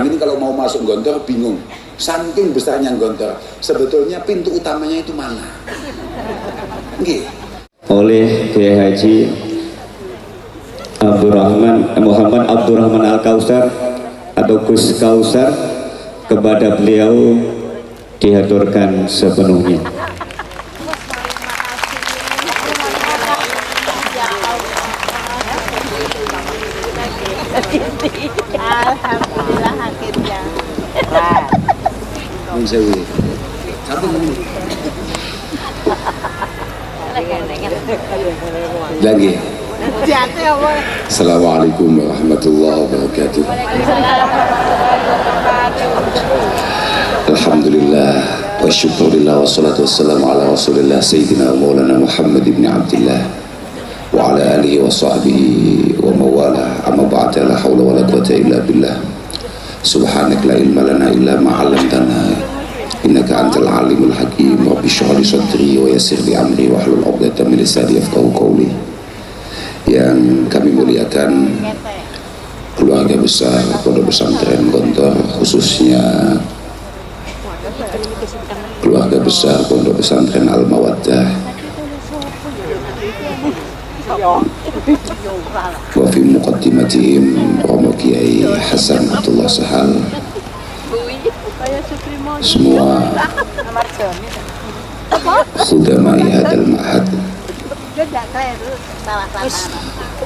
Yang ini kalau mau masuk Gontor bingung, saking besarnya Gontor, sebetulnya pintu utamanya itu mana? Nggih. Oleh Kiai Haji Muhammad Abdurrahman Al-Kausar atau Gus Kausar, kepada beliau dihaturkan sepenuhnya. Alhamdulillah akhirnya. Lagi. Assalamualaikum warahmatullahi wabarakatuh. Alhamdulillah wa syukurillah wa salatu wassalamu ala rasulillah sayyidina maulana Muhammad ibn Abdillah wa ala alihi wa sahbihi wa mawala, amma ba'da, la hawla wa la quwwata illa billah. Subhanak la ilma lana illa ma 'allamtana innaka antal alimul hakim. Rabbi shrah li sadri wa yassir li amri wa hlul 'uqdatam min lisani yafqahu qawli. Yang kami muliakan keluarga besar Pondok Pesantren Gontor, khususnya keluarga besar Pondok Pesantren Al-Mawaddah, wa fi muqaddimatihim Romo Kiai Hasan Abdullah Sahal, semua khudamai hadal ma'had,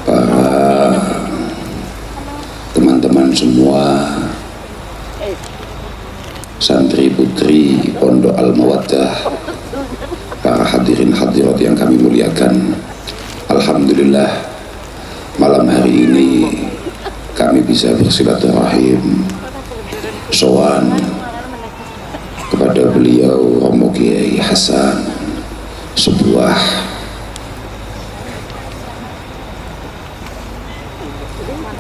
para teman-teman semua, santri putri Pondok Al-Mawaddah, para hadirin hadirat yang kami muliakan. Alhamdulillah, malam hari ini kami bisa bersilaturahim sowan kepada beliau Romo Kiai Hasan, sebuah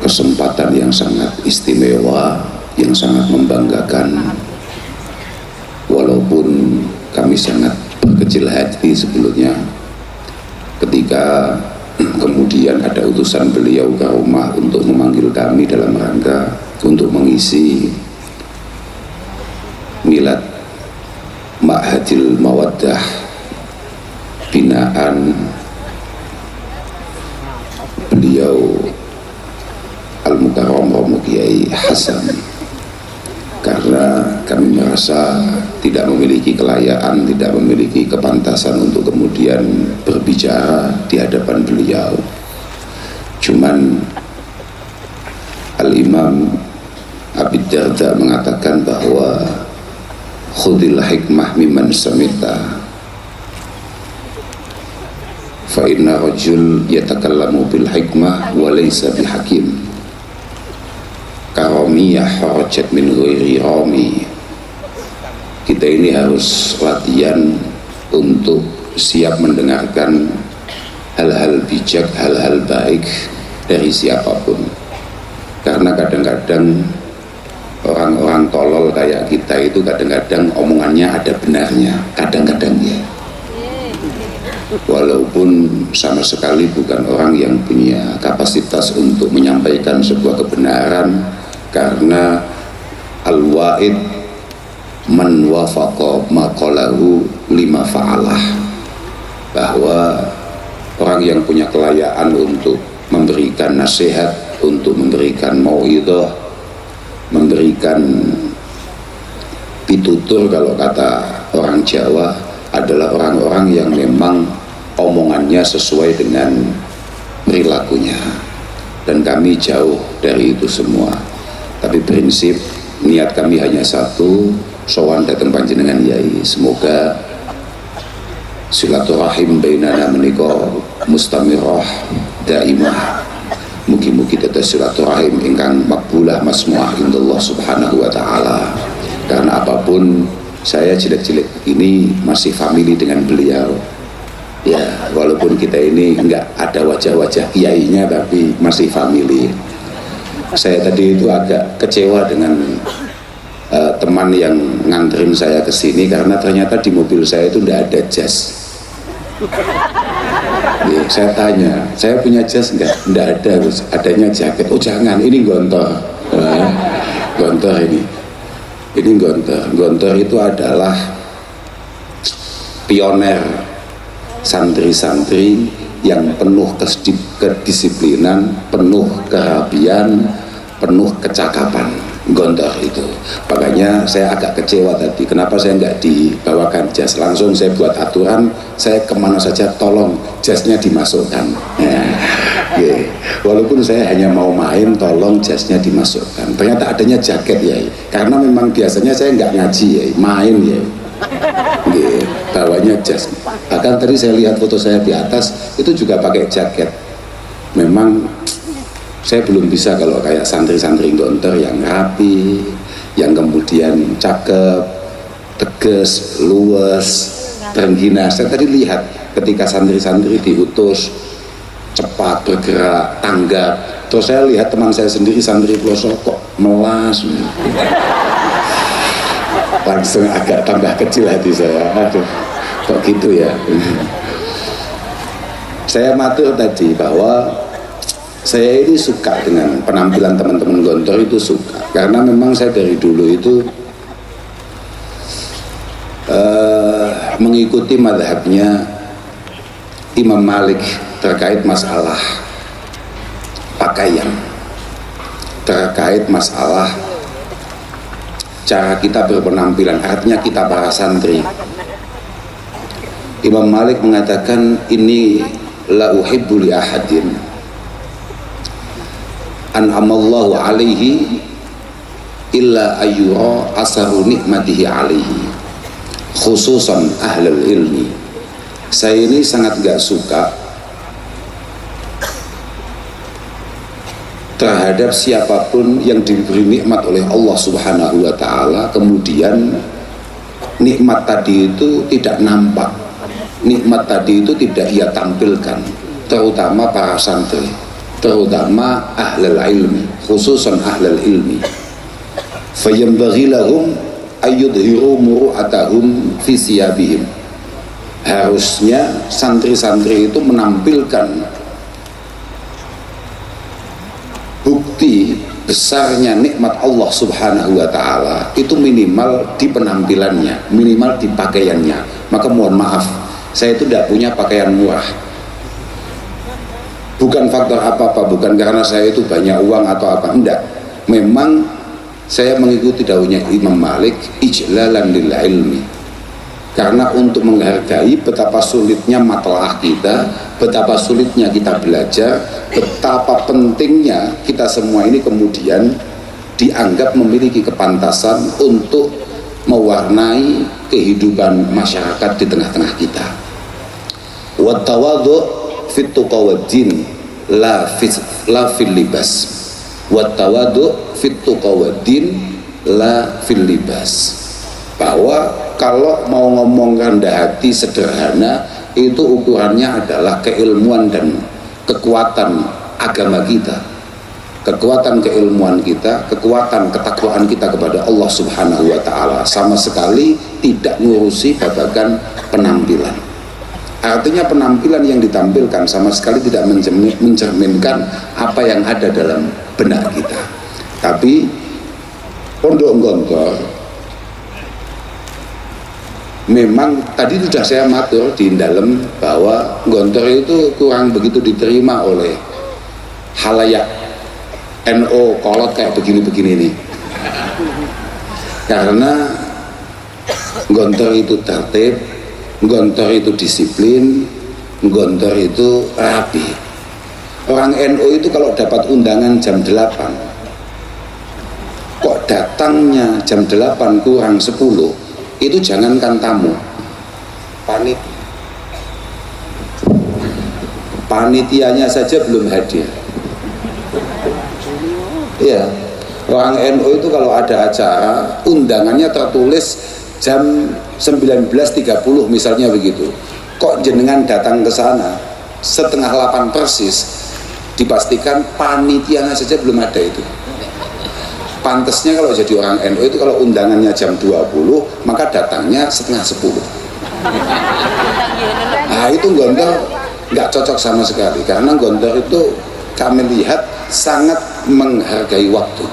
kesempatan yang sangat istimewa, yang sangat membanggakan. Walaupun kami sangat berkecil hati sebelumnya ketika kemudian ada utusan beliau ke rumah untuk memanggil kami dalam rangka untuk mengisi milad Ma'hadil Mawaddah binaan beliau Al-Mukarram Romo Kiai Hasan, karena kami merasa tidak memiliki kelayaan, tidak memiliki kepantasan untuk kemudian berbicara di hadapan beliau. Cuman Al-Imam Abi Darda mengatakan bahwa khudil hikmah mimman samita fa inna rajul yatakallamu bil hikmah wa laysa bihakim karomiyah harajat min ghairi rami. Kita ini harus latihan untuk siap mendengarkan hal-hal bijak, hal-hal baik dari siapapun, karena kadang-kadang orang-orang tolol kayak kita itu kadang-kadang omongannya ada benarnya, kadang-kadang ya, walaupun sama sekali bukan orang yang punya kapasitas untuk menyampaikan sebuah kebenaran. Karena al-wa'id man wafaqa maqalahu lima fa'alah, bahwa orang yang punya kelayaan untuk memberikan nasihat, untuk memberikan mau'idhah, memberikan pitutur kalau kata orang Jawa, adalah orang-orang yang memang omongannya sesuai dengan perilakunya. Dan kami jauh dari itu semua. Tapi prinsip niat kami hanya satu, sowan datang panjenengan Yai, semoga silaturahim bainana menika mustamirah daimah, mugi-mugi tetes silaturahim ingkang makbulah masmuah indallah subhanahu wa ta'ala. Karena apapun, saya cilik-cilik ini masih family dengan beliau ya, walaupun kita ini enggak ada wajah-wajah kiainya, tapi masih family. Saya tadi itu agak kecewa dengan teman yang nganterin saya ke sini, karena ternyata di mobil saya itu tidak ada jas. Ya, saya tanya, saya punya jas enggak? Tidak ada, adanya jaket. Oh jangan, ini gontor. Gontor ini Gontor itu adalah pioner santri-santri yang penuh kedisiplinan, penuh kerapian, penuh kecakapan. Gontor itu, makanya saya agak kecewa tadi kenapa saya nggak dibawakan jas, langsung saya buat aturan, saya kemana saja tolong jasnya dimasukkan ya. Yeah. Walaupun saya hanya mau main, tolong jasnya dimasukkan. Ternyata adanya jaket ya, karena memang biasanya saya nggak ngaji ya, main ya. Yeah. Bawanya jas, bahkan tadi saya lihat foto saya di atas itu juga pakai jaket. Memang saya belum bisa kalau kayak santri-santri Gontor yang rapi, yang kemudian cakep, tegas, luwes, terengginas. Saya tadi lihat ketika santri-santri diutus cepat bergerak, tanggap. Terus saya lihat teman saya sendiri santri pelosok kok melas. Langsung agak tambah kecil hati saya. Aduh, kok gitu ya. Saya matur tadi bahwa saya ini suka dengan penampilan teman-teman Gontor, itu suka karena memang saya dari dulu itu mengikuti mazhabnya Imam Malik terkait masalah pakaian, terkait masalah cara kita berpenampilan, artinya kita para santri. Imam Malik mengatakan, ini la uhibbu li ahadin an'amallahu alaihi illa ayyura asaru nikmatihi alaihi khususan ahlul ilmi. Saya ini sangat gak suka terhadap siapapun yang diberi nikmat oleh Allah subhanahu wa ta'ala kemudian nikmat tadi itu tidak nampak, nikmat tadi itu tidak ia tampilkan, terutama para santri, terutama ahlul ilmi, khususan ahlul ilmi. Fayambaghi lahum ayyudhiru muru'atahum fi siyabihim. Harusnya santri-santri itu menampilkan bukti besarnya nikmat Allah subhanahu wa ta'ala itu minimal di penampilannya, minimal di pakaiannya. Maka mohon maaf, saya itu tidak punya pakaian murah. Bukan faktor apa-apa, bukan karena saya itu banyak uang atau apa, enggak. Memang saya mengikuti dawuhnya Imam Malik, ijlalan lil ilmi, karena untuk menghargai betapa sulitnya matlaah kita, betapa sulitnya kita belajar, betapa pentingnya kita semua ini kemudian dianggap memiliki kepantasan untuk mewarnai kehidupan masyarakat di tengah-tengah kita. Wa tawadhu fit tuqa wad din la fil libas. Wa tawadhu fit tuqa wad din la fil libas. Bahwa kalau mau ngomong rendah hati, sederhana, itu ukurannya adalah keilmuan dan kekuatan agama kita, kekuatan keilmuan kita, kekuatan ketakwaan kita kepada Allah subhanahu wa ta'ala, sama sekali tidak ngurusi babagan penampilan. Artinya penampilan yang ditampilkan sama sekali tidak mencerminkan apa yang ada dalam benak kita. Tapi Pondok Gontor memang tadi sudah saya matur di dalam bahwa Gontor itu kurang begitu diterima oleh halayak NO kolot kayak begini-begini nih, karena Gontor itu tertib, Gontor itu disiplin, Gontor itu rapi. Orang NO itu kalau dapat undangan jam 8 kok datangnya jam 8 kurang 10, itu jangankan tamu, panitianya saja belum hadir. Ya, orang NU itu kalau ada acara undangannya tertulis jam 19.30 misalnya begitu. Kok jenengan datang ke sana setengah 8 persis, dipastikan panitianya saja belum ada itu. Pantasnya kalau jadi orang NU itu kalau undangannya jam 20 maka datangnya setengah 10. Nah itu Gontor nggak cocok sama sekali, karena Gontor itu kami lihat sangat menghargai waktu.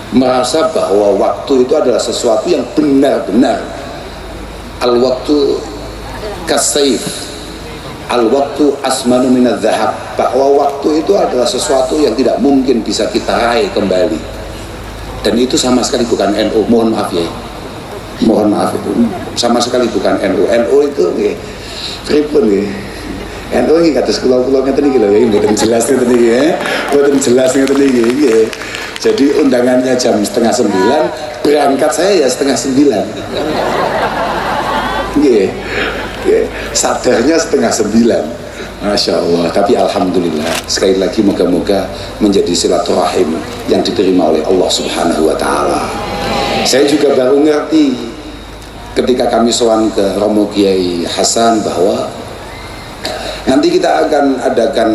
merasa bahwa waktu itu adalah sesuatu yang benar-benar al-waktu kasayf, al-waktu asmanu minadz zahab, bahwa waktu itu adalah sesuatu yang tidak mungkin bisa kita raih kembali. Dan itu sama sekali bukan NU, mohon maaf ya, mohon maaf itu sama sekali bukan NU. NU itu pripun nggih, NU iki kados kula-kula ngeten iki lho ya, mboten jelas ngeten iki ya, mboten jelas ngeten iki nggih. Jadi undangannya jam 8:30, berangkat saya ya 8:30. Nggih. Sadarnya 8:30. Masya Allah. Tapi alhamdulillah, sekali lagi moga-moga menjadi silaturahim yang diterima oleh Allah Subhanahu wa taala. Saya juga baru ngerti ketika kami sowan ke Romo Kiai Hasan bahwa nanti kita akan adakan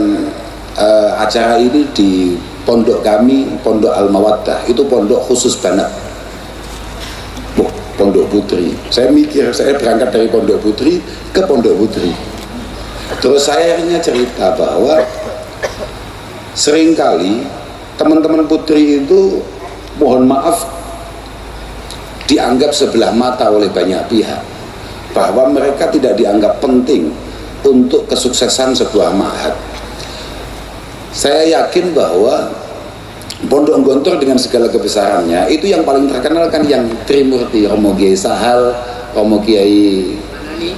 acara ini di pondok kami, Pondok Al-Mawaddah. Itu pondok khusus banat. Pondok Putri. Saya mikir, saya berangkat dari Pondok Putri ke Pondok Putri. Terus saya akhirnya cerita bahwa seringkali teman-teman Putri itu mohon maaf dianggap sebelah mata oleh banyak pihak, bahwa mereka tidak dianggap penting untuk kesuksesan sebuah ma'had. Saya yakin bahwa Pondok Gontor dengan segala kebesarannya itu yang paling terkenal kan yang Trimurti, Romo Kiai Sahal, Romo Kiai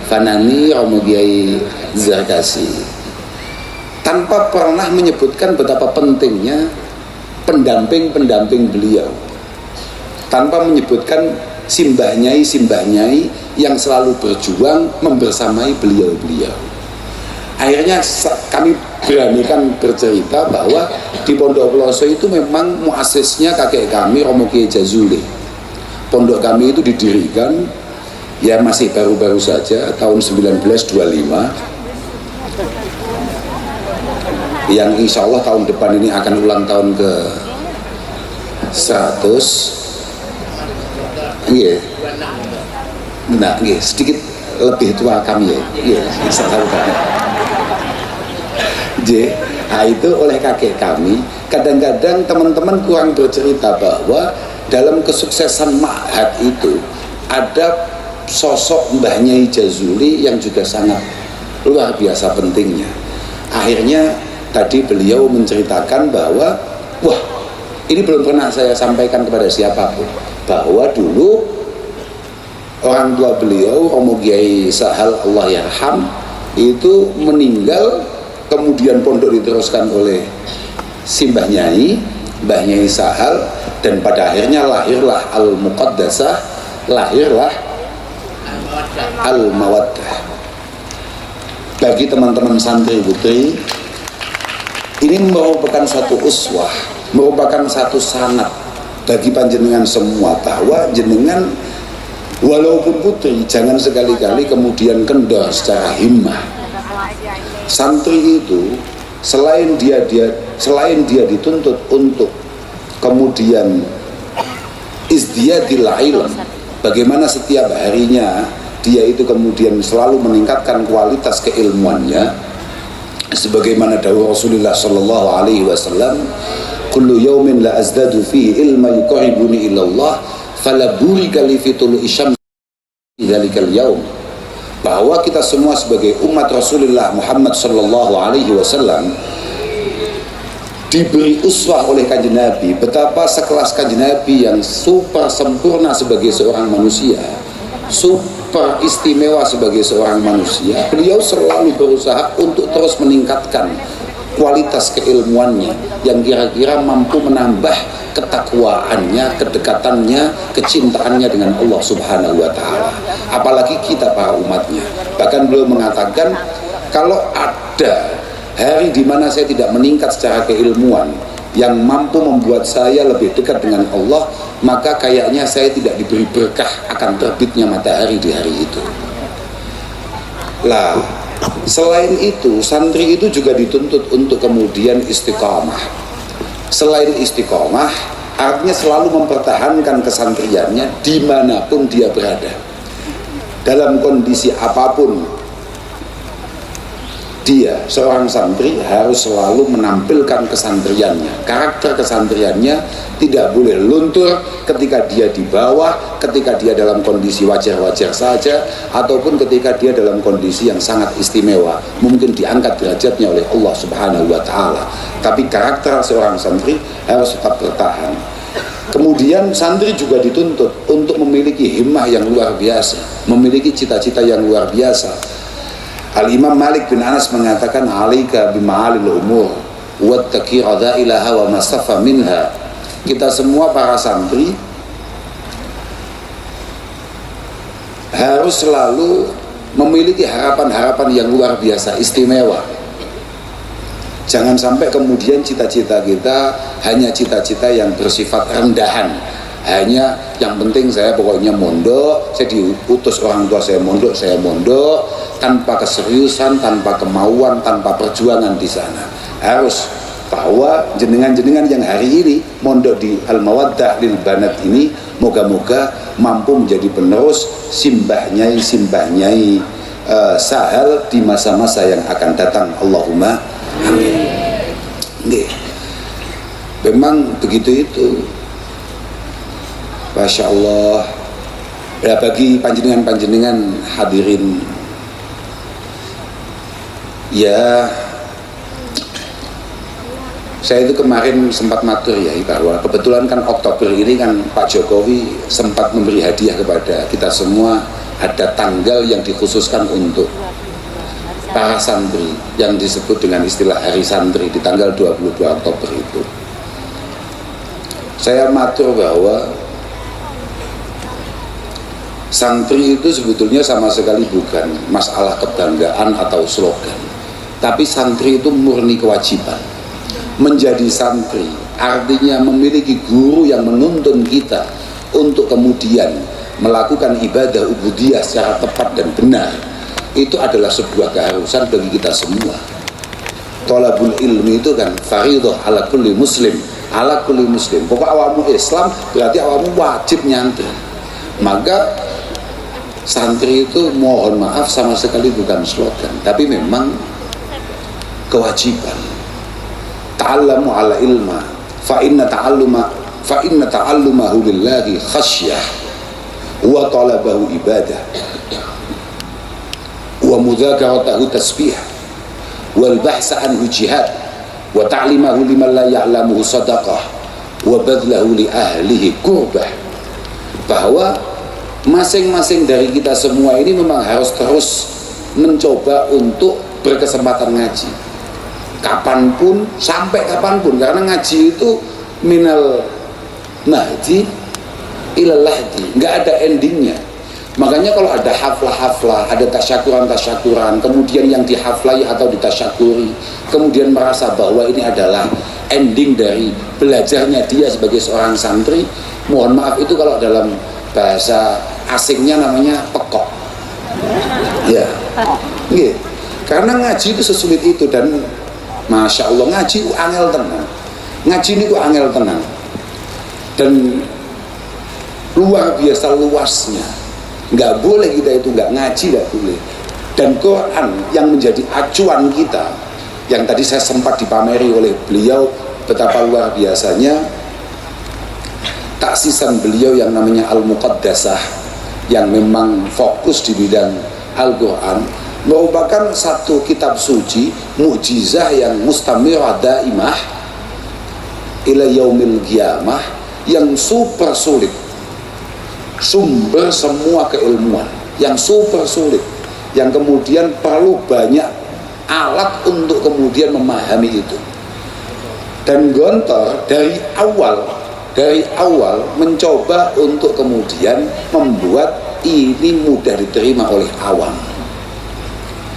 Fanani, Romo Kiai Zarkasi, tanpa pernah menyebutkan betapa pentingnya pendamping-pendamping beliau, tanpa menyebutkan simbah nyai yang selalu berjuang membersamai beliau-beliau. Akhirnya kami beranikan bercerita bahwa di Pondok Peloso itu memang muasisnya kakek kami Romo Kiai Jazuli. Pondok kami itu didirikan ya masih baru-baru saja tahun 1925, yang insya Allah tahun depan ini akan ulang tahun ke 100. Iya, nah, sedikit lebih tua kami ya, iya, nah itu oleh kakek kami. Kadang-kadang teman-teman kurang bercerita bahwa dalam kesuksesan ma'had itu ada sosok Mbah Nyai Jazuli yang juga sangat luar biasa pentingnya. Akhirnya tadi beliau menceritakan bahwa wah, ini belum pernah saya sampaikan kepada siapapun, bahwa dulu orang tua beliau Romo Kiai Sahal Allah yarham itu meninggal, kemudian pondok diteruskan oleh Mbah Nyai Sahal, dan pada akhirnya lahirlah Al-Muqaddasah, lahirlah Al-Mawaddah. Bagi teman-teman santri putri, ini merupakan satu uswah, merupakan satu sanad bagi panjenengan semua, bahwa jenengan walaupun putri jangan sekali-kali kemudian kendor secara himmah. Santri itu selain dia dituntut untuk kemudian izdiyadil ilm, bagaimana setiap harinya dia itu kemudian selalu meningkatkan kualitas keilmuannya, sebagaimana dawuh Rasulullah sallallahu alaihi wasallam, kullu yaumin la azdadu fihi ilma yuqarribuni ila Allah fala burika li fi tulu'i syamsi dzalikal yaum. Bahwa kita semua sebagai umat Rasulullah Muhammad sallallahu alaihi wasallam diberi uswah oleh Kanjeng Nabi, betapa sekelas Kanjeng Nabi yang super sempurna sebagai seorang manusia, super istimewa sebagai seorang manusia, beliau selalu berusaha untuk terus meningkatkan kualitas keilmuannya yang kira-kira mampu menambah ketakwaannya, kedekatannya, kecintaannya dengan Allah Subhanahu wa taala, apalagi kita para umatnya. Bahkan beliau mengatakan, kalau ada hari di mana saya tidak meningkat secara keilmuan yang mampu membuat saya lebih dekat dengan Allah, maka kayaknya saya tidak diberi berkah akan terbitnya matahari di hari itu. Lah, selain itu, santri itu juga dituntut untuk kemudian istiqamah. Selain istiqamah, artinya selalu mempertahankan kesantriannya dimanapun dia berada, dalam kondisi apapun dia seorang santri harus selalu menampilkan kesantriannya, karakter kesantriannya, tidak boleh luntur ketika dia di bawah, ketika dia dalam kondisi wajar-wajar saja, ataupun ketika dia dalam kondisi yang sangat istimewa, mungkin diangkat derajatnya oleh Allah Subhanahu wa Ta'ala. Tapi karakter seorang santri harus tetap bertahan. Kemudian santri juga dituntut untuk memiliki himmah yang luar biasa, memiliki cita-cita yang luar biasa. Al-Imam Malik bin Anas mengatakan, alaika bima'alil umur wattaqi radailaha wa masafa minha. Kita semua para santri harus selalu memiliki harapan-harapan yang luar biasa, istimewa. Jangan sampai kemudian cita-cita kita hanya cita-cita yang bersifat rendahan, hanya yang penting saya pokoknya mondok, saya diutus orang tua saya mondok, tanpa keseriusan, tanpa kemauan, tanpa perjuangan di sana. Harus bahwa jenengan-jenengan yang hari ini mondok di Al-Mawaddah lil Banat ini, moga-moga mampu menjadi penerus simbah nyai Sahal di masa-masa yang akan datang. Allahumma amin. Nggih. Memang begitu itu. Masya Allah. Ya, bagi panjenengan hadirin, ya, saya itu kemarin sempat matur ya, bahwa kebetulan kan Oktober ini kan Pak Jokowi sempat memberi hadiah kepada kita semua, ada tanggal yang dikhususkan untuk para santri yang disebut dengan istilah Hari Santri di tanggal 22 Oktober itu. Saya matur bahwa santri itu sebetulnya sama sekali bukan masalah kebanggaan atau slogan, tapi santri itu murni kewajiban. Menjadi santri artinya memiliki guru yang menuntun kita untuk kemudian melakukan ibadah ubudiyah secara tepat dan benar. Itu adalah sebuah keharusan bagi kita semua. Thalabul ilmi itu kan fardhu ala kulli muslim, ala kulli muslim. Pokok awamu Islam berarti awamu wajib nyantri. Maka santri itu mohon maaf sama sekali bukan slogan, tapi memang kewajiban. Ta'allamu ala ilma fa inna ta'allumahu lillahi khasyah wa talabahu ibadah wa mudzakaratahu tasbih wal bahsa anhu jihad wa ta'limahu liman la ya'lamuhu sadaqah wa badlahu li ahlihi qurbah. Bahwa masing-masing dari kita semua ini memang harus terus mencoba untuk berkesempatan ngaji kapanpun, sampai kapanpun, karena ngaji itu minal mahdi ilal lahdi, nggak ada endingnya. Makanya kalau ada haflah-haflah, ada tasyakuran-tasyakuran, kemudian yang dihaflai atau ditasyakuri, kemudian merasa bahwa ini adalah ending dari belajarnya dia sebagai seorang santri, mohon maaf, itu kalau dalam bahasa asingnya namanya pekok. Ya, gitu. Karena ngaji itu sesulit itu, dan Masya Allah ngaji itu angel tenang. Ngaji ini itu angel tenang, dan luar biasa luasnya. Nggak boleh kita itu nggak ngaji, nggak boleh. Dan Quran yang menjadi acuan kita, yang tadi saya sempat dipameri oleh beliau betapa luar biasanya taksisan beliau yang namanya Al-Muqaddasah, yang memang fokus di bidang Al-Quran, merupakan satu kitab suci mukjizah yang mustamirah daimah ila yaumil qiyamah, yang super sulit, sumber semua keilmuan yang super sulit, yang kemudian perlu banyak alat untuk kemudian memahami itu. Dan Gontor dari awal mencoba untuk kemudian membuat ini mudah diterima oleh awam.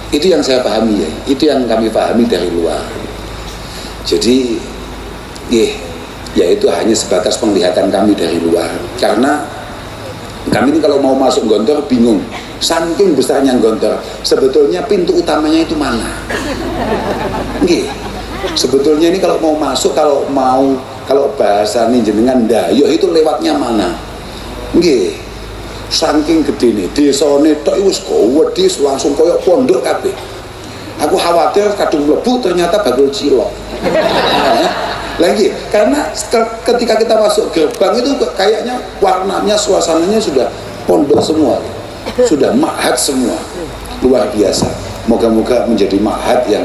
Itu yang saya pahami ya, itu yang kami pahami dari luar. Jadi ya itu hanya sebatas penglihatan kami dari luar, karena kami ini kalau mau masuk Gontor bingung, saking besarnya Gontor, sebetulnya pintu utamanya itu mana? Sebetulnya ini kalau mau masuk, kalau bahasa nih jenengan dayoh itu lewatnya mana? Saking gede nih, desane tok wis gawedhe langsung koyok pondok kabeh. Aku khawatir kadung mlebu ternyata bakul cilok. Lagi, karena ketika kita masuk gerbang itu kayaknya warnanya, suasananya sudah pondok semua, sudah ma'had semua, luar biasa. Moga-moga menjadi ma'had yang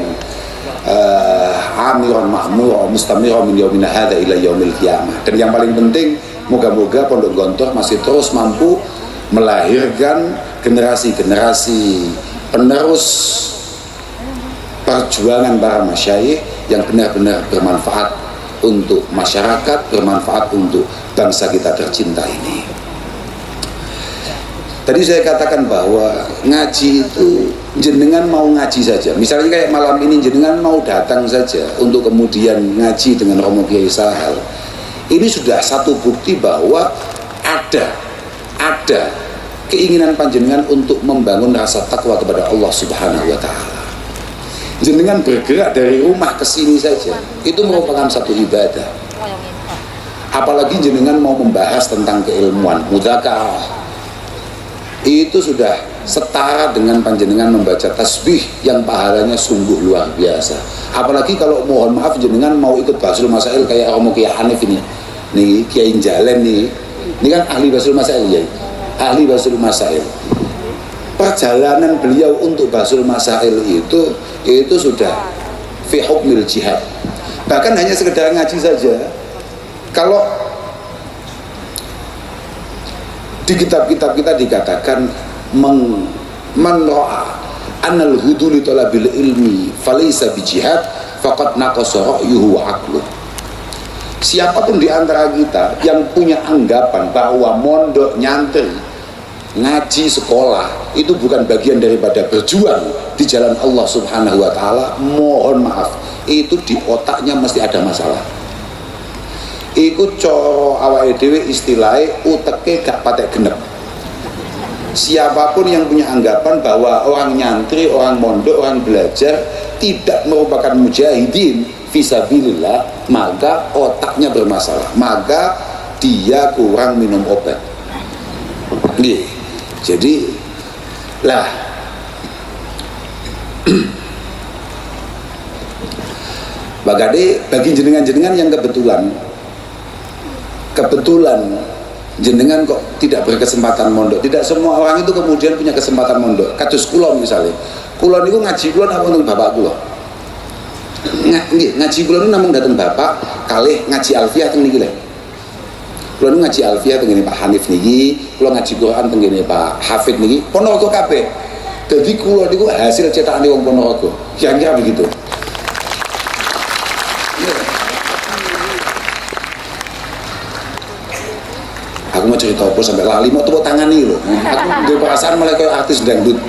amiron ma'mur mustamiron min yaumina hadza ila yaumil qiyamah. Dan yang paling penting, moga-moga Pondok Gontor masih terus mampu melahirkan generasi-generasi penerus perjuangan para masyayikh yang benar-benar bermanfaat untuk masyarakat, bermanfaat untuk bangsa kita tercinta ini. Tadi saya katakan bahwa ngaji itu jenengan mau ngaji saja. Misalnya kayak malam ini jenengan mau datang saja untuk kemudian ngaji dengan Romo Kiai Sahal. Ini sudah satu bukti bahwa ada keinginan panjenengan untuk membangun rasa takwa kepada Allah Subhanahu wa taala. Jenengan bergerak dari rumah ke sini saja, itu merupakan satu ibadah. Apalagi jenengan mau membahas tentang keilmuan, mudzakarah. Itu sudah setara dengan panjenengan membaca tasbih yang pahalanya sungguh luar biasa. Apalagi kalau mohon maaf jenengan mau ikut Basul Masail kayak Romo Kiai Hanif ini. Nih Kiai Jalen nih. Ini kan ahli Basul Masail ya. Ahli Basul Masail. Perjalanan beliau untuk Basul Masail itu sudah fi hukmil jihad. Bahkan hanya sekedar ngaji saja. Kalau di kitab-kitab kita dikatakan man ra'a annal hudu li talabil ilmi falaysa bi jihad faqad naqasa ra'yuhu wa aqluh. Siapapun di antara kita yang punya anggapan bahwa mondok nyantri ngaji sekolah itu bukan bagian daripada berjuang di jalan Allah Subhanahu wa taala, mohon maaf, itu di otaknya mesti ada masalah. Iku coro awake dhewe istilahnya uteke gak patek genep. Siapapun yang punya anggapan bahwa orang nyantri, orang mondok, orang belajar tidak merupakan mujahidin fisabilillah, maka otaknya bermasalah, maka dia kurang minum obat. Nih. Jadi lah bagi jenengan-jenengan yang kebetulan jenengan kok tidak berkesempatan mondok. Tidak semua orang itu kemudian punya kesempatan mondok. Kados kula misalnya, kula niku ngaji kula namung bapak kula. Ngaji kula niku namung dateng bapak kalih ngaji alfiah teng niki lho. Kula nu ngaji alfiah tengene Pak Hanif niki, kula ngaji Quran tengene Pak Hafid niki, Ponorogo kabeh. Dadi kula niku hasil cetakane wong Ponorogo. Kira-kira begitu. Aku mau cerita apa sampai lali mau tepuk tangan nih loh. Aku duwe perasaan malah kayak artis dangdut.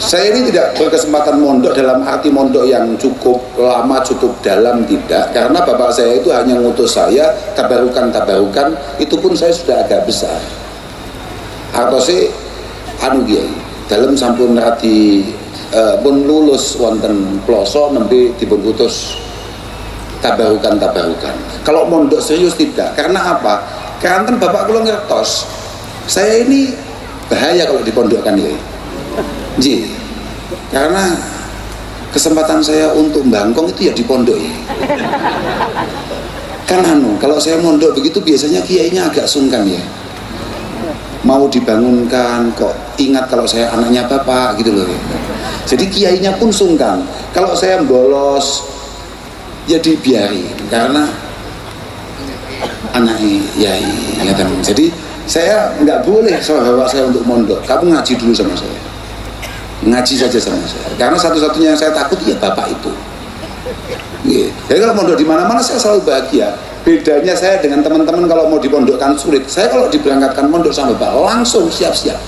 Saya ini tidak berkesempatan mondok dalam arti mondok yang cukup lama, cukup dalam, tidak. Karena bapak saya itu hanya ngutus saya tabarukan, itu pun saya sudah agak besar. Atau sih dalam sampun rati pun lulus wonten ploso nembe dipun utus tabarukan. Kalau mondok serius tidak. Karena apa? Karena bapak kula ngertos saya ini bahaya kalau dipondokkan ya. Ji, karena kesempatan saya untuk bangkong itu ya di pondok ya. Kan kalau saya mondok begitu biasanya kiainya agak sungkan ya. Mau dibangunkan kok ingat kalau saya anaknya bapak gitu loh. Jadi kiainya pun sungkan. Kalau saya bolos ya dibiari karena anaknya ya kan. Jadi saya nggak boleh sama bapak saya untuk mondok. Kamu ngaji dulu sama saya. Ngaji saja sama saya, karena satu-satunya yang saya takut ya bapak itu. Jadi kalau mondok di mana-mana saya selalu bahagia. Bedanya saya dengan teman-teman kalau mau dipondokkan sulit. Saya kalau diberangkatkan mondok sama bapak langsung siap-siap.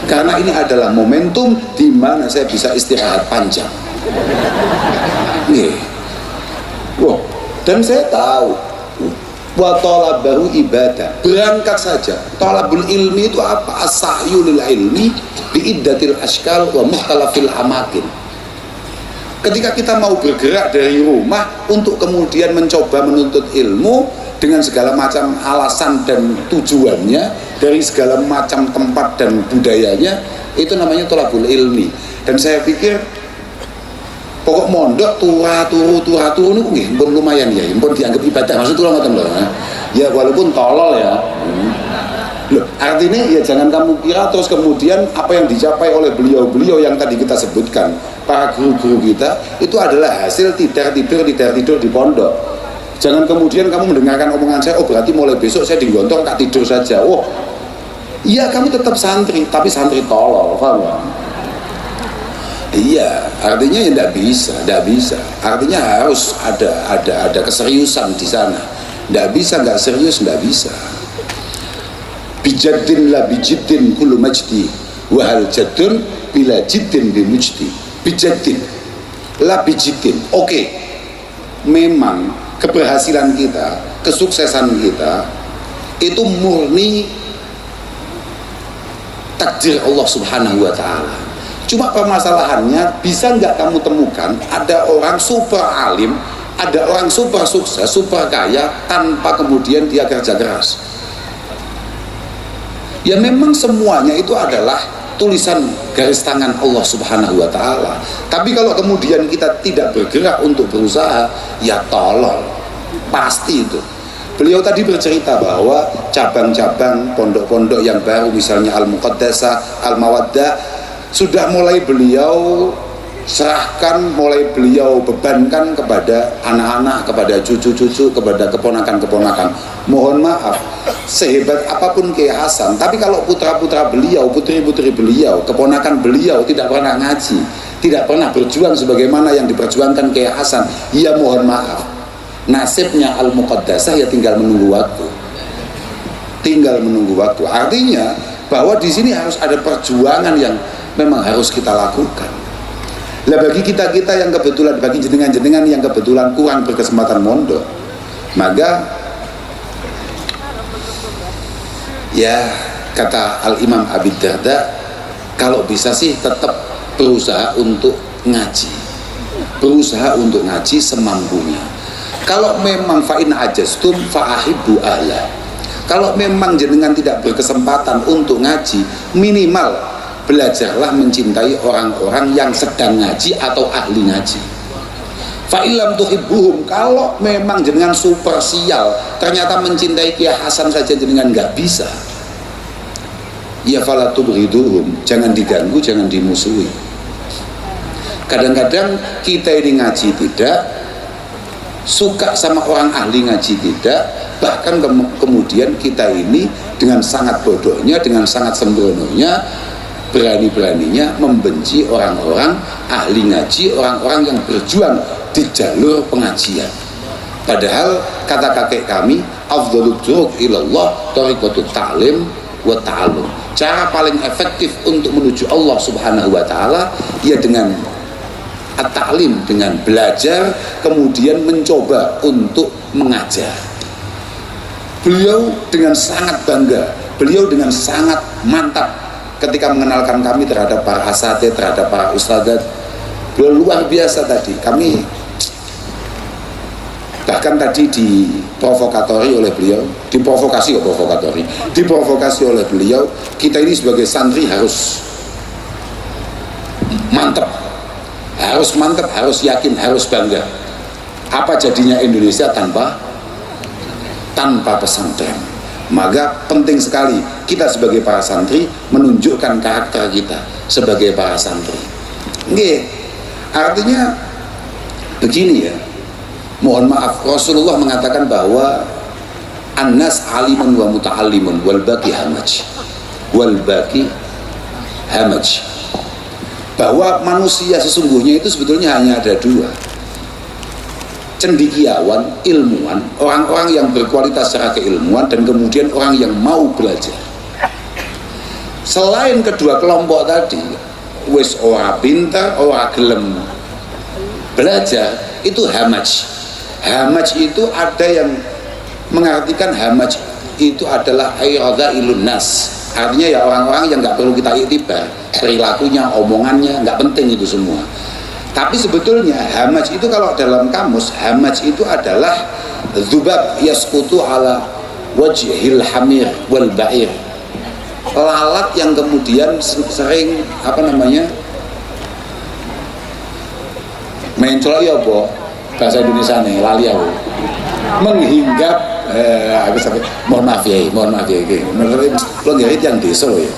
Karena ini adalah momentum di mana saya bisa istirahat panjang. Wow. Dan saya tahu wa talabahu ibadah, berangkat saja. Talabul ilmi itu apa? As-sa'yu lil ilmi biiddatil ashkal wa mukhtalafil amakin. Ketika kita mau bergerak dari rumah untuk kemudian mencoba menuntut ilmu dengan segala macam alasan dan tujuannya, dari segala macam tempat dan budayanya, itu namanya tolabul ilmi. Dan saya pikir pokok mondok turu ini pun lumayan ya, pun dianggap ibadah, maksud kula ngoten lho. Ya walaupun tolol ya. Loh, artinya ya jangan kamu kira terus kemudian apa yang dicapai oleh beliau-beliau yang tadi kita sebutkan, para guru-guru kita, itu adalah hasil tidar tidur di pondok. Jangan kemudian kamu mendengarkan omongan saya, oh berarti mulai besok saya di gontor tak tidur saja. Oh, iya kamu tetap santri, tapi santri tolol, paham ya? Iya, artinya ya tidak bisa. Artinya harus ada keseriusan di sana. Tidak bisa nggak serius, tidak bisa. Bijaddin la bijiddin kullu majdi wahal jaddun bila jiddin bimujdi. Bijaddin la bijiddin. Oke, memang keberhasilan kita, kesuksesan kita itu murni takdir Allah Subhanahu wa ta'ala. Cuma permasalahannya, bisa nggak kamu temukan ada orang super alim, ada orang super sukses, super kaya, tanpa kemudian dia kerja keras? Ya memang semuanya itu adalah tulisan garis tangan Allah Subhanahu wa ta'ala. Tapi kalau kemudian kita tidak bergerak untuk berusaha, ya tolol, pasti itu. Beliau tadi bercerita bahwa cabang-cabang pondok-pondok yang baru, misalnya Al-Muqaddasah, Al-Mawaddah, sudah mulai beliau serahkan, mulai beliau bebankan kepada anak-anak, kepada cucu-cucu, kepada keponakan-keponakan. Mohon maaf, sehebat apapun Kiai Hasan, tapi kalau putra-putra beliau, putri-putri beliau, keponakan beliau tidak pernah ngaji, tidak pernah berjuang sebagaimana yang diperjuangkan Kiai Hasan, ya mohon maaf, nasibnya Al-Muqaddasah ya tinggal menunggu waktu. Artinya bahwa di sini harus ada perjuangan yang memang harus kita lakukan. Lah bagi kita-kita yang kebetulan, bagi jenengan-jenengan yang kebetulan kurang berkesempatan mondok, maka ya kata Al-Imam Abi Darda, kalau bisa sih tetap berusaha untuk ngaji, semampunya. Kalau memang fa'in ajastum fa'ahibbu ahla, kalau memang jenengan tidak berkesempatan untuk ngaji, minimal belajarlah mencintai orang-orang yang sedang ngaji atau ahli ngaji. Fa'ilam tuhibbuhum, kalau memang jenengan super sial, ternyata mencintai Kiai Hasan saja jenengan nggak bisa, ya fala tubghiduhum, jangan diganggu, jangan dimusuhi. Kadang-kadang kita ini ngaji tidak, suka sama orang ahli ngaji tidak, bahkan kemudian kita ini dengan sangat bodohnya, dengan sangat sembrononya, berani-beraninya membenci orang-orang ahli ngaji, orang-orang yang berjuang di jalur pengajian. Padahal kata kakek kami, afdhalud turuq ilallah thariqatut ta'lim wa ta'allum. Cara paling efektif untuk menuju Allah Subhanahu wa ta'ala ya dengan at-ta'lim, dengan belajar, kemudian mencoba untuk mengajar. Beliau dengan sangat bangga, beliau dengan sangat mantap ketika mengenalkan kami terhadap para asatidz, terhadap para ustadzat. Beliau luar biasa tadi. Kami bahkan tadi diprovokasi oleh beliau, diprovokasi oleh beliau. Kita ini sebagai santri harus mantap, harus yakin, harus bangga. Apa jadinya Indonesia tanpa pesantren? Maka penting sekali kita sebagai para santri menunjukkan karakter kita sebagai para santri. Nggih, artinya begini ya. Mohon maaf, Rasulullah mengatakan bahwa an-nas alimun wa muta'allimun wal baqi hamaj. Bahwa manusia sesungguhnya itu sebetulnya hanya ada dua: cendekiawan, ilmuwan, orang-orang yang berkualitas secara keilmuan, dan kemudian orang yang mau belajar. Selain kedua kelompok tadi, wis ora pintar, ora gelem belajar, itu hamaj. Hamaj itu ada yang mengartikan hamaj itu adalah ayradhailun nas. Artinya ya orang-orang yang nggak perlu kita iktibar, perilakunya, omongannya, nggak penting itu semua. Tapi sebetulnya hamaj itu kalau dalam kamus, hamaj itu adalah dzubab yasqutu ala wajhil hamir wal ba'ir. Lalat yang kemudian sering mencolok ya apa bahasa Indonesia nih lali aku menghinggap mohon maaf ya lo ngerit yang desa loh ya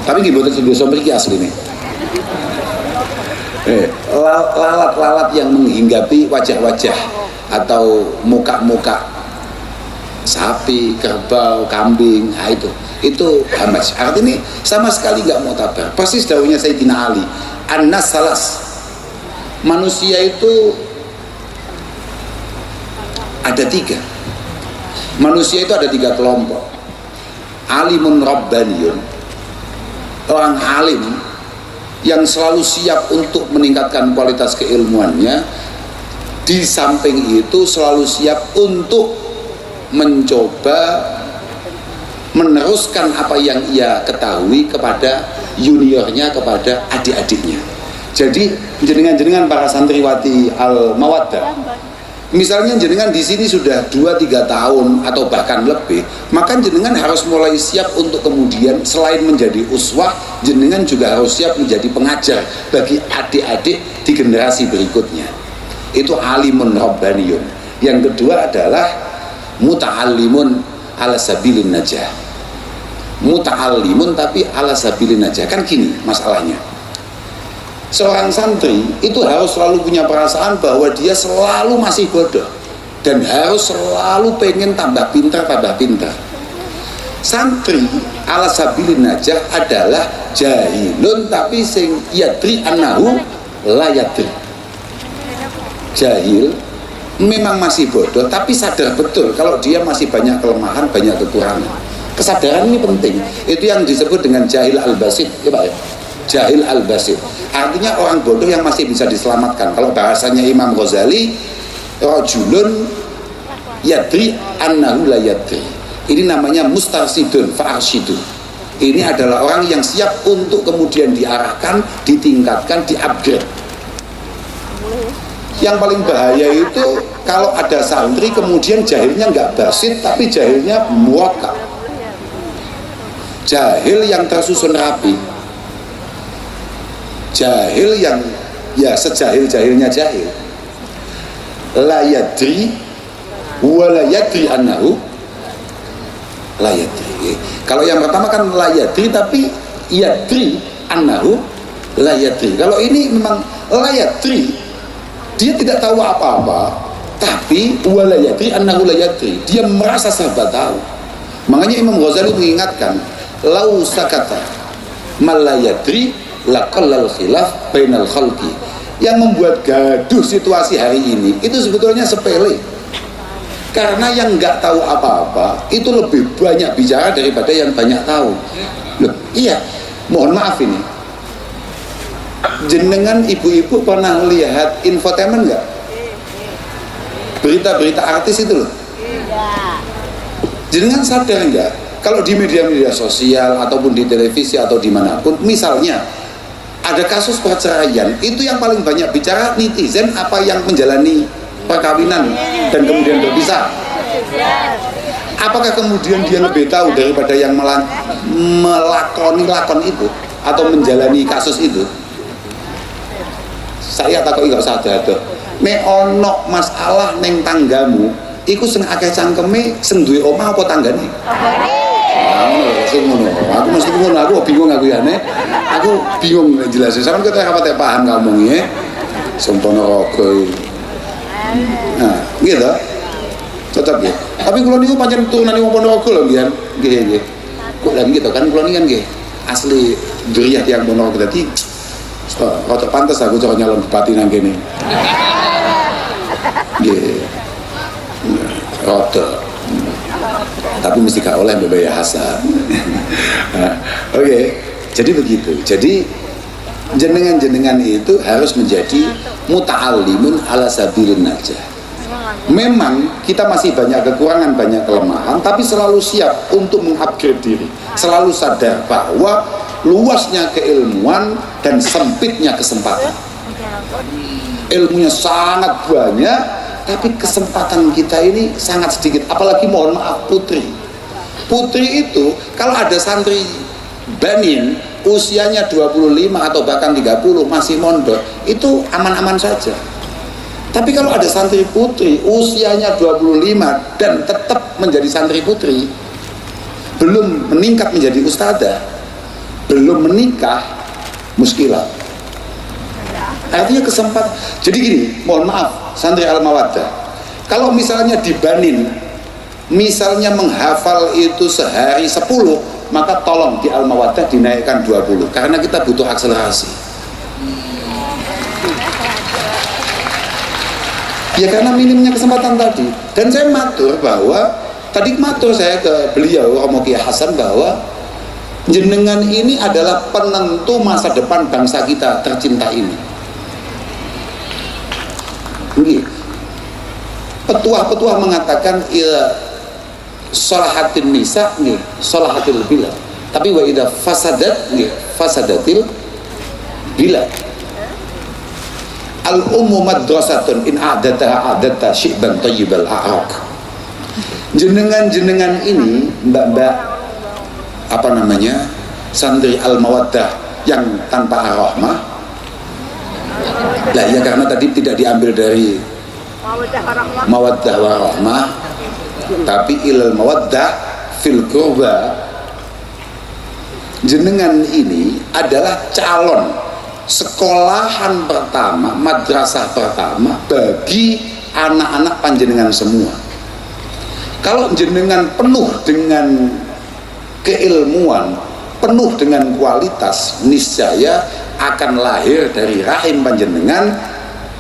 tapi nggih mboten desa mriki asline lalat yang menghinggapi wajah-wajah atau muka-muka sapi, kerbau, kambing, nah itu hamas. Artinya sama sekali nggak mau tabar. Persis dawuhnya Sayyidina Ali, an-nas salas, manusia itu ada tiga. Manusia itu ada tiga kelompok. Alimun rabbaniyun, orang alim yang selalu siap untuk meningkatkan kualitas keilmuannya, di samping itu selalu siap untuk mencoba meneruskan apa yang ia ketahui kepada juniornya, kepada adik-adiknya. Jadi jenengan para santriwati Al-Mawaddah, misalnya jenengan di sini sudah 2-3 tahun atau bahkan lebih, maka jenengan harus mulai siap untuk kemudian selain menjadi uswah, jenengan juga harus siap menjadi pengajar bagi adik-adik di generasi berikutnya. Itu alimun rabbaniyun. Yang kedua adalah muta'allimun ala sabilin najah. Muta'allimun tapi ala sabilin najah. Kan gini masalahnya, seorang santri itu harus selalu punya perasaan bahwa dia selalu masih bodoh dan harus selalu pengen tambah pintar. Santri ala sabilin najah adalah jahilun tapi sing yadri annahu la yadri. Jahil memang masih bodoh tapi sadar betul kalau dia masih banyak kelemahan, banyak kekurangan. Kesadaran ini penting. Itu yang disebut dengan jahil al-basit, ya Pak ya? Jahil al-basit artinya orang bodoh yang masih bisa diselamatkan. Kalau bahasanya Imam Ghazali, rajulun yadri annahu la yadri. Ini namanya mustarsidun fa'arsyidu. Ini adalah orang yang siap untuk kemudian diarahkan, ditingkatkan, di-upgrade. Yang paling bahaya itu kalau ada santri kemudian jahilnya nggak basit tapi jahilnya muwakkaf, jahil yang tersusun rapi, jahil yang ya sejahil-jahilnya jahil. La yadri wa la yadri annahu la yadri. Kalau yang pertama kan la yadri tapi yadri annahu la yadri. Kalau ini memang la yadri, dia tidak tahu apa-apa, tapi wala yadri annahu la yadri, dia merasa serba tahu. Makanya Imam Ghazali mengingatkan, lau sakata mal la yadri laqallal khilaf bainal khalqi. Yang membuat gaduh situasi hari ini itu sebetulnya sepele. Karena yang nggak tahu apa-apa itu lebih banyak bicara daripada yang banyak tahu. Loh, iya, mohon maaf ini. Jenengan ibu-ibu pernah lihat infotainment nggak? Berita-berita artis itu loh. Jenengan sadar nggak? Kalau di media-media sosial ataupun di televisi atau dimanapun, misalnya ada kasus perceraian, itu yang paling banyak bicara netizen apa yang menjalani perkawinan dan kemudian berpisah. Apakah kemudian dia lebih tahu daripada yang melakoni lakon itu atau menjalani kasus itu? Saya takut nggak sadar tuh. Nek ono masalah neng tanggamu, iku sing akeh cangkeme sing duwe omah apa tanggane? Aku mesti ngono, aku bingung aku ya nek. Aku bingung jelasin. Sampeyan kok apa teh paham ngomongnya? Sempono rogo. Nah, gitu. Cocok ya. Tapi kula niku pancen turunane wong Ponorogo lho, nggih. Nggih. Kok lagi gitu kan kula niku kan nggih asli Duriyah yang Ponorogo dadi rada pantes aku coba nyalon bupati nang kene. Nggih. Rada. Tapi mesti gak oleh mbak Hasan. Oke. Jadi begitu. Jadi jenengan-jenengan itu harus menjadi muta'allimun ala sabilin najah. Memang kita masih banyak kekurangan, banyak kelemahan, tapi selalu siap untuk mengupgrade diri. Selalu sadar bahwa luasnya keilmuan dan sempitnya kesempatan. Ilmunya sangat banyak, tapi kesempatan kita ini sangat sedikit, apalagi mohon maaf putri itu kalau ada santri banin usianya 25 atau bahkan 30 masih mondok itu aman-aman saja. Tapi kalau ada santri putri usianya 25 dan tetap menjadi santri putri, belum meningkat menjadi ustadzah, belum menikah, muskilah. Artinya kesempatan. Jadi gini, mohon maaf santri Al-Mawaddah, kalau misalnya dibanin, misalnya menghafal itu sehari 10, maka tolong di Al-Mawaddah dinaikkan 20 karena kita butuh akselerasi. Ya karena minimnya kesempatan tadi. Dan saya matur bahwa tadi matur saya ke beliau Romo Kiai Hasan bahwa jenengan ini adalah penentu masa depan bangsa kita tercinta ini. Begini, petuah-petuah mengatakan salahatin nisa nih, salahatil bilad. Tapi wa idza fasadat nih, fasadatil bilad. Al-ummu madrasatun in a'dataha a'data syi'ban tayyibal a'raq. Jenengan ini mbak-mbak apa namanya santri Al-Mawaddah yang tanpa ar-rahmah. Lah ya karena tadi tidak diambil dari mawaddah warahmah, tapi ilal mawaddah fil qurba. Jenengan ini adalah calon sekolahan pertama, madrasah pertama bagi anak-anak panjenengan semua. Kalau jenengan penuh dengan keilmuan, penuh dengan kualitas, niscaya akan lahir dari rahim panjenengan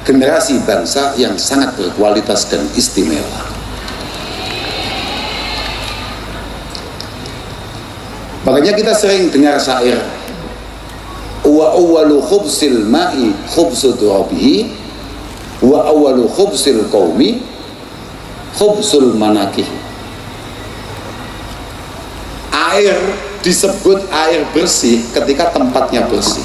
generasi bangsa yang sangat berkualitas dan istimewa. Makanya kita sering dengar syair, wa awwalu khubsil ma'i khubsu turabihi wa awwalu khubsil qaumi khubsul manakih. Air disebut air bersih ketika tempatnya bersih.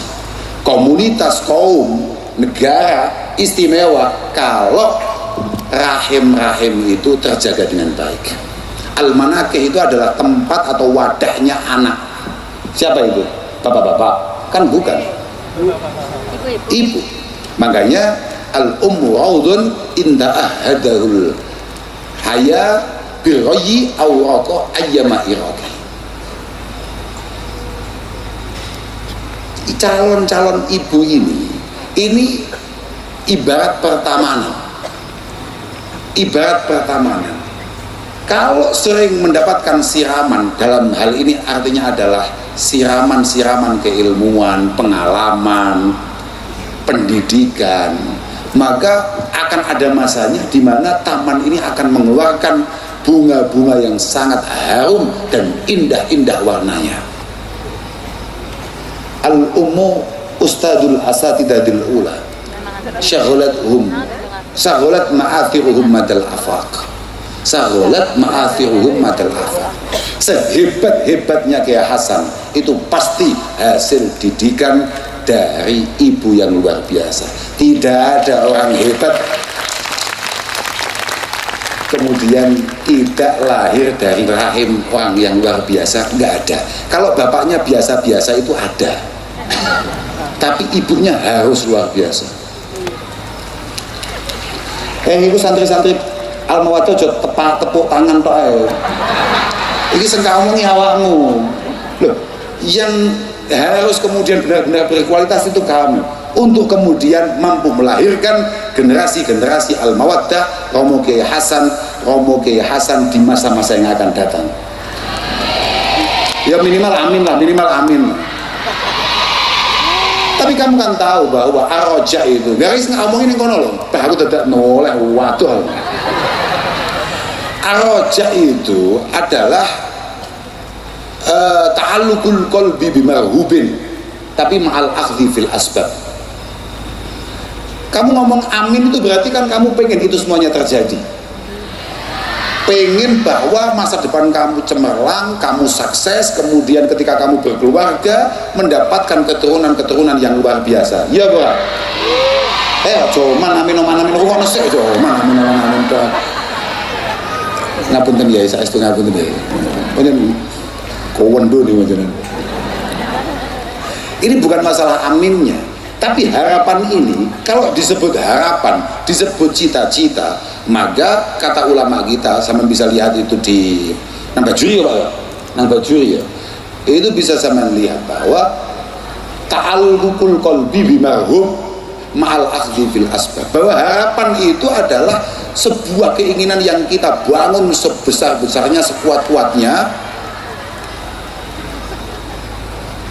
Komunitas, kaum, negara istimewa kalau rahim-rahim itu terjaga dengan baik. Al-manakih itu adalah tempat atau wadahnya anak. Siapa itu? Bapak-bapak? Kan bukan, ibu. Makanya al-ummu raudun inda ahadahul haya birayyi awraqa ayyama iraqi. Calon-calon ibu ini ibarat pertamanan. Kalau sering mendapatkan siraman, dalam hal ini artinya adalah siraman-siraman keilmuan, pengalaman, pendidikan, maka akan ada masanya di mana taman ini akan mengeluarkan bunga-bunga yang sangat harum dan indah-indah warnanya. Al-ummu ustadul asatidadil ula syagholat ma'athiruhum madal afaq. Sehebat-hebatnya Kiai Hasan itu pasti hasil didikan dari ibu yang luar biasa. Tidak ada orang hebat kemudian tidak lahir dari rahim orang yang luar biasa, nggak ada. Kalau bapaknya biasa-biasa itu ada, tapi ibunya harus luar biasa. Itu santri-santri Al-Mawaddah tepuk tangan tok ae. Iki sing ngomongi awakmu. Loh, yang harus kemudian benar-benar berkualitas itu kamu untuk kemudian mampu melahirkan generasi-generasi Al-Mawaddah, Romo Kiai Hasan di masa-masa yang akan datang. Ya minimal amin lah, minimal amin. Tapi kamu kan tahu bahwa Ar-Raja itu garis ngomongin yang kono loh, baru tidak noleh waduh. Ar-Raja itu adalah ta'alluqul qalbi bimarhubin tapi ma'al akhdhi fil asbab. Kamu ngomong amin itu berarti kan kamu pengen itu semuanya terjadi, pengen bahwa masa depan kamu cemerlang, kamu sukses, kemudian ketika kamu berkeluarga mendapatkan keturunan-keturunan yang luar biasa. Ya, Bro. Joman amin kok ono sik Joman amin to. Ngapunten ya, saestu ngapunten ya. Panjen kowondo nih panjenengan. Ini bukan masalah aminnya, tapi harapan ini kalau disebut harapan, disebut cita-cita, maka kata ulama kita, sama bisa lihat itu di Nambajuri ya, Nambajuri ya. Itu bisa sama lihat bahwa ta'alluqul qalbi bimarhum ma'al akhdhi fil asbab, bahwa harapan itu adalah sebuah keinginan yang kita bangun sebesar-besarnya, sekuat-kuatnya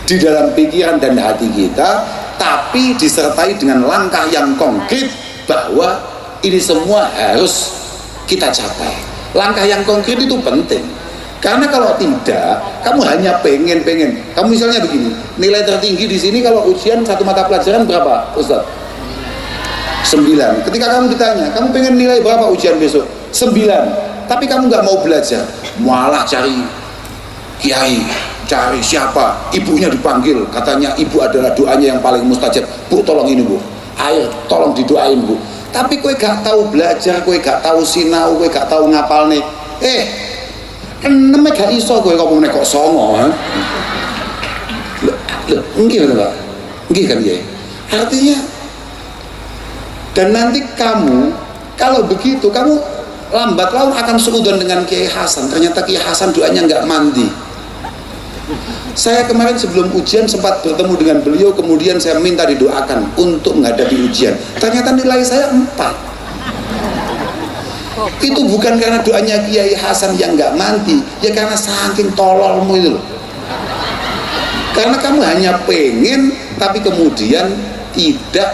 di dalam pikiran dan hati kita, tapi disertai dengan langkah yang konkret bahwa ini semua harus kita capai. Langkah yang konkret itu penting, karena kalau tidak, kamu hanya pengen. Kamu misalnya begini, nilai tertinggi di sini kalau ujian satu mata pelajaran berapa, Ustaz? 9. Ketika kamu ditanya, kamu pengen nilai berapa ujian besok? 9. Tapi kamu nggak mau belajar, malah cari kiai, cari siapa, ibunya dipanggil, katanya ibu adalah doanya yang paling mustajab. Bu, tolong ini bu, air tolong didoain bu. Tapi kowe gak tahu belajar, kowe gak tahu sinau, kowe gak tahu ngapal nih. Enem gak iso kowe kok ngene kok songo. Loh, nggih Pak. Nggih kan ya. Artinya, dan nanti kamu kalau begitu, kamu lambat laun akan seudon dengan Kiai Hasan. Ternyata Kiai Hasan doanya nggak mandi. Saya kemarin sebelum ujian sempat bertemu dengan beliau, kemudian saya minta didoakan untuk menghadapi ujian. Ternyata nilai saya 4. Itu bukan karena doanya Kiai Hasan yang nggak mandi, ya karena saking tololmu itu loh. Karena kamu hanya pengen, tapi kemudian tidak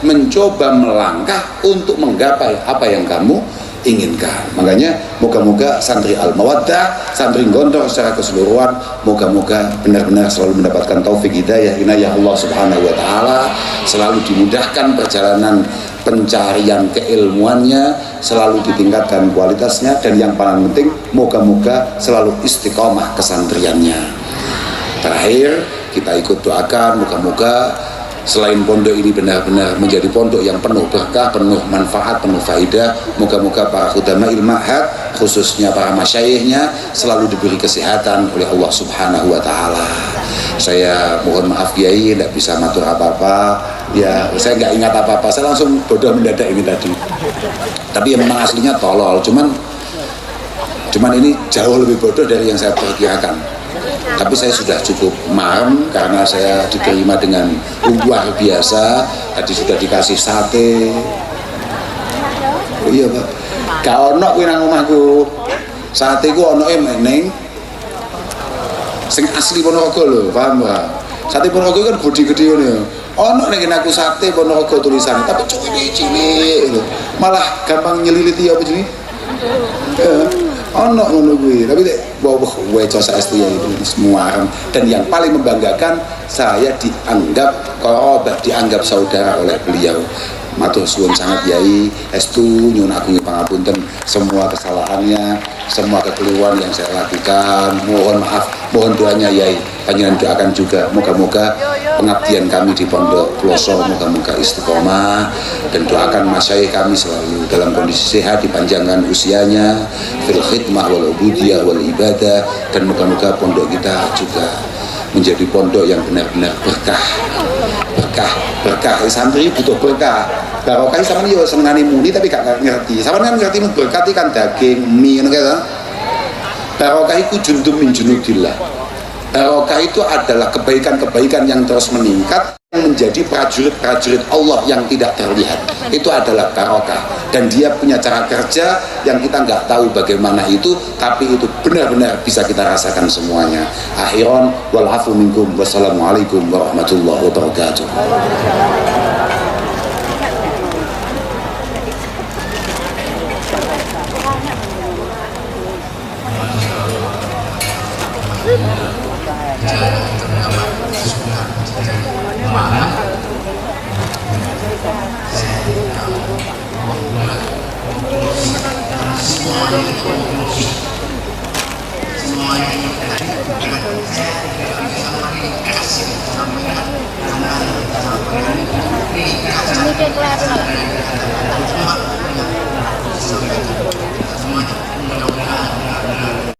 mencoba melangkah untuk menggapai apa yang kamu inginkan. Makanya moga-moga santri Al-Mawaddah, santri Gondor secara keseluruhan, moga-moga benar-benar selalu mendapatkan taufik hidayah inayah Allah Subhanahu wa taala, selalu dimudahkan perjalanan pencarian keilmuannya, selalu ditingkatkan kualitasnya, dan yang paling penting moga-moga selalu istiqomah kesantriannya. Terakhir kita ikut doakan moga-moga selain pondok ini benar-benar menjadi pondok yang penuh berkah, penuh manfaat, penuh faidah. Moga-moga para khudama ilmahat, khususnya para masyayikhnya, selalu diberi kesehatan oleh Allah Subhanahu wa taala. Saya mohon maaf Kiai, tidak bisa matur apa-apa. Ya, saya nggak ingat apa-apa. Saya langsung bodoh mendadak ini tadi. Tapi ya memang aslinya tolol, cuman ini jauh lebih bodoh dari yang saya perkirakan. Tapi saya sudah cukup marem karena saya diterima dengan luar biasa. Tadi sudah dikasih sate. Oh iya Pak, gak ono kuwi nang omahku. Sate ku onoke meneng sing asli Ponorogo lho, paham Pak? Sate Ponorogo kan bodi gede ngono. Ono nek aku sate Ponorogo tulisannya, tapi cilik-cilik lho. Malah gampang nyeliliti apa jenenge? Ono ngono kuwi, tapi weco saestu ya itu semua. Dan yang paling membanggakan, saya dianggap korobah, dianggap saudara oleh beliau. Matur suwun sangat Yai, estu nyuwun agung pangapunten semua kesalahannya, semua kekeliruan yang saya lakukan. Mohon maaf, mohon doanya Yai. Panjenengan doakan juga moga-moga pengabdian kami di Pondok Ploso moga-moga istiqomah, dan doakan masyayikh kami selalu dalam kondisi sehat, dipanjangkan usianya fil khidmah wal ubudiyah wal ibadah, dan moga-moga pondok kita juga menjadi pondok yang benar-benar berkah. Santri butuh berkah. Barokah sampeyan yo senengane muni tapi gak ngerti. Sampeyan kan ngerti berkah kan daging, mie ngono kae. Barokah itu jundum min junudillah. Barokah itu adalah kebaikan-kebaikan yang terus meningkat, yang menjadi prajurit-prajurit Allah yang tidak terlihat. Itu adalah barokah, dan dia punya cara kerja yang kita nggak tahu bagaimana itu, tapi itu benar-benar bisa kita rasakan semuanya. Akhiran wal afu minkum, wassalamualaikum warahmatullahi wabarakatuh. Ini kelas